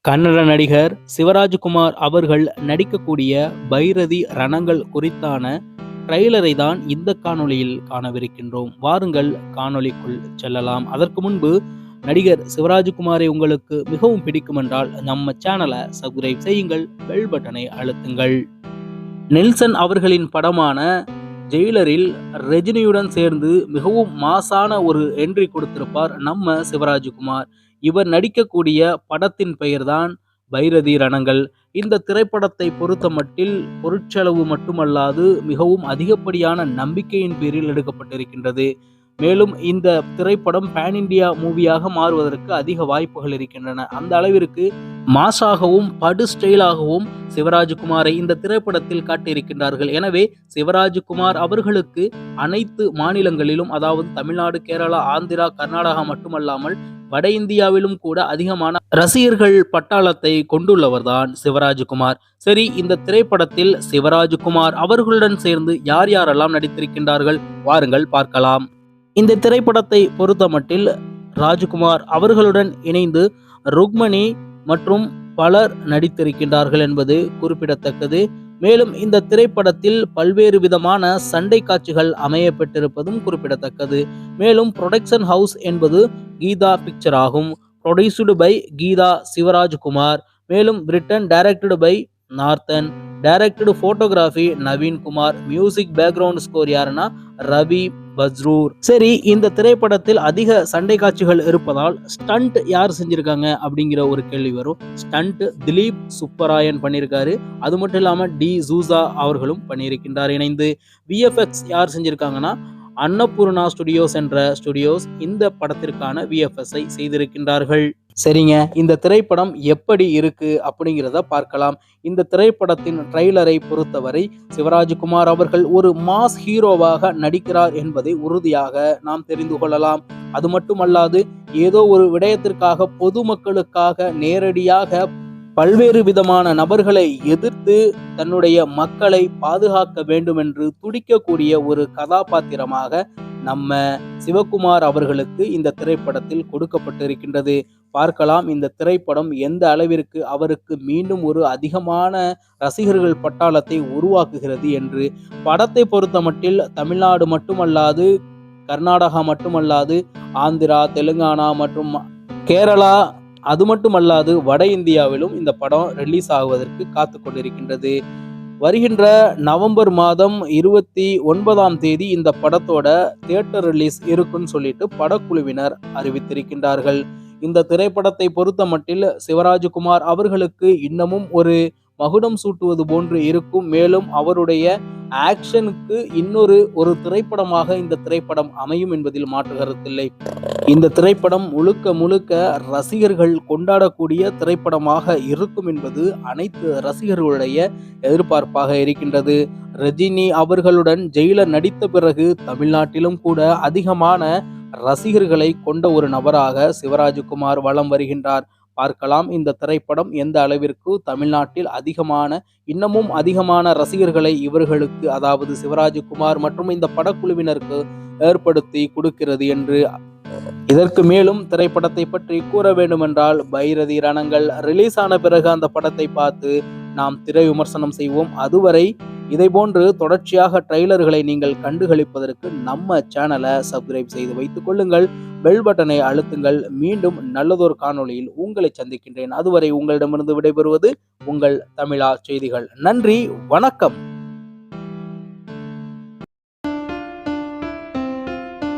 கன்னட நடிகர் சிவராஜ்குமார் அவர்கள் நடிக்கக்கூடிய பைரதி ரணங்கள் குறித்தான ட்ரெய்லரை தான் இந்த காணொளியில் காணவிருக்கின்றோம். வாருங்கள் காணொளிக்குள் செல்லலாம். அதற்கு முன்பு நடிகர் சிவராஜ்குமாரை உங்களுக்கு மிகவும் பிடிக்கும் என்றால் நம்ம சேனலை சப்ஸ்கிரைப் செய்யுங்கள், பெல் பட்டனை அழுத்துங்கள். நெல்சன் அவர்களின் படமான ஜெயிலரில் ரஜினியுடன் சேர்ந்து மிகவும் மாசான ஒரு என்ட்ரி கொடுத்திருப்பார் நம்ம சிவராஜ்குமார். இவர் நடிக்கக்கூடிய படத்தின் பெயர்தான் பைரதி ரணங்கள். இந்த திரைப்படத்தை பொறுத்தமட்டில் பொருட்செலவு மட்டுமல்லாது மிகவும் அதிகப்படியான நம்பிக்கையின் பேரில் எடுக்கப்பட்டிருக்கின்றது. மேலும் இந்த திரைப்படம் பேன் இண்டியா மூவியாக மாறுவதற்கு அதிக வாய்ப்புகள் இருக்கின்றன. அந்த அளவிற்கு மாசாகவும் படு ஸ்டைலாகவும் சிவராஜ்குமாரை இந்த திரைப்படத்தில் காட்டியிருக்கின்றார்கள். எனவே சிவராஜ்குமார் அவர்களுக்கு அனைத்து மாநிலங்களிலும், அதாவது தமிழ்நாடு, கேரளா, ஆந்திரா, கர்நாடகா மட்டுமல்லாமல் வட இந்தியாவிலும் கூட அதிகமான ரசிகர்கள் பட்டாளத்தை கொண்டுள்ளவர்தான் சிவராஜ்குமார். சரி, இந்த திரைப்படத்தில் சிவராஜ்குமார் அவர்களுடன் சேர்ந்து யார் யாரெல்லாம் நடித்திருக்கின்றார்கள் வாருங்கள் பார்க்கலாம். இந்த திரைப்படத்தை பொறுத்தமட்டில் ராஜ்குமார் அவர்களுடன் இணைந்து ருக்மணி மற்றும் பலர் நடித்திருக்கின்றார்கள் என்பது குறிப்பிடத்தக்கது. மேலும் இந்த திரைப்படத்தில் பல்வேறு விதமான சண்டை காட்சிகள் அமையப்பட்டிருப்பதும் குறிப்பிடத்தக்கது. மேலும் புரொடக்ஷன் ஹவுஸ் என்பது கீதா பிக்சர் ஆகும். Produced by Geetha Shivarajkumar. மேலும் written directed by Narthan. Directed photography Naveen Kumar. Music background score யாருன்னா ரவி பஸ்ரூர். சரி, இந்த திரைப்படத்தில் அதிக சண்டை காட்சிகள் இருப்பதால் ஸ்டண்ட் யார் செஞ்சிருக்காங்க அப்படிங்கிற ஒரு கேள்வி வரும். ஸ்டண்ட் திலீப் சுப்பராயன் பண்ணியிருக்காரு. அது மட்டும் இல்லாமல் டி ஜூசா அவர்களும் பண்ணியிருக்கின்றார் இணைந்து. விஎஃப்எக்ஸ் யார் செஞ்சிருக்காங்கன்னா அன்னபூர்ணா ஸ்டுடியோஸ் என்ற ஸ்டுடியோஸ் இந்த படத்திற்கான விஎஃப்எஸ்ஐ செய்திருக்கின்றார்கள். சரிங்க, இந்த திரைப்படம் எப்படி இருக்கு அப்படிங்கிறத பார்க்கலாம். இந்த திரைப்படத்தின் ட்ரெய்லரை பொறுத்தவரை சிவராஜ்குமார் அவர்கள் ஒரு மாஸ் ஹீரோவாக நடிக்கிறார் என்பதை உறுதியாக நாம் தெரிந்து கொள்ளலாம். அது மட்டுமல்லாது ஏதோ ஒரு விடயத்திற்காக பொதுமக்களுக்காக நேரடியாக பல்வேறு விதமான நபர்களை எதிர்த்து தன்னுடைய மக்களை பாதுகாக்க வேண்டும் என்று துடிக்கக்கூடிய ஒரு கதாபாத்திரமாக நம்ம சிவகுமார் அவர்களுக்கு இந்த திரைப்படத்தில் கொடுக்கப்பட்டிருக்கின்றது. பார்க்கலாம் இந்த திரைப்படம் எந்த அளவிற்கு அவருக்கு மீண்டும் ஒரு அதிகமான ரசிகர்கள் பட்டாளத்தை உருவாக்குகிறது என்று. படத்தை பொறுத்த மட்டில் தமிழ்நாடு மட்டுமல்லாது, கர்நாடகா மட்டுமல்லாது, ஆந்திரா, தெலுங்கானா மற்றும் கேரளா, அது மட்டுமல்லாது வட இந்தியாவிலும் இந்த படம் ரிலீஸ் ஆகுவதற்கு காத்து கொண்டிருக்கின்றது. வருகின்ற நவம்பர் மாதம் 29ஆம் தேதி இந்த படத்தோட தியேட்டர் ரிலீஸ் இருக்குன்னு சொல்லிட்டு படக்குழுவினர் அறிவித்திருக்கின்றார்கள். இந்த திரைப்படத்தை பொறுத்த மட்டில் சிவராஜ்குமார் அவர்களுக்கு இன்னமும் ஒரு மகுடம் சூட்டுவது போன்று இருக்கும். மேலும் அவருடைய ஆக்ஷனுக்கு ஒரு திரைப்படமாக இந்த திரைப்படம் அமையும் என்பதில் மாற்று கருத்தில்லை. இந்த திரைப்படம் முழுக்க முழுக்க ரசிகர்கள் கொண்டாடக்கூடிய திரைப்படமாக இருக்கும் என்பது அனைத்து ரசிகர்களுடைய எதிர்பார்ப்பாக இருக்கின்றது. ரஜினி அவர்களுடன் ஜெயிலர் நடித்த பிறகு தமிழ்நாட்டிலும் கூட அதிகமான ரசிகர்களை கொண்ட ஒரு நபராக சிவராஜ்குமார் வலம் வருகின்றார். பார்க்கலாம் இந்த திரைப்படம் எந்த அளவிற்கு தமிழ்நாட்டில் இன்னமும் அதிகமான ரசிகர்களை இவர்களுக்கு, அதாவது சிவராஜ்குமார் மற்றும் இந்த படக்குழுவினருக்கு ஏற்படுத்தி கொடுக்கிறது என்று. இதற்கு மேலும் திரைப்படத்தை பற்றி கூற வேண்டுமென்றால் பைரதி ரணங்கள் ரிலீஸ் ஆன பிறகு அந்த படத்தை பார்த்து நாம் திரை விமர்சனம் செய்வோம். அதுவரை இதை போன்று தொடர்ச்சியாக ட்ரெய்லர்களை நீங்கள் கண்டுகளிப்பதற்கு நம்ம சேனலை சப்ஸ்கிரைப் செய்து வைத்துக் கொள்ளுங்கள், பெல் பட்டனை அழுத்துங்கள். மீண்டும் நல்லதொரு காணொளியில் உங்களை சந்திக்கின்றேன். அதுவரை உங்களிடமிருந்து விடைபெறுவது உங்கள் தமிழா செய்திகள். நன்றி, வணக்கம்.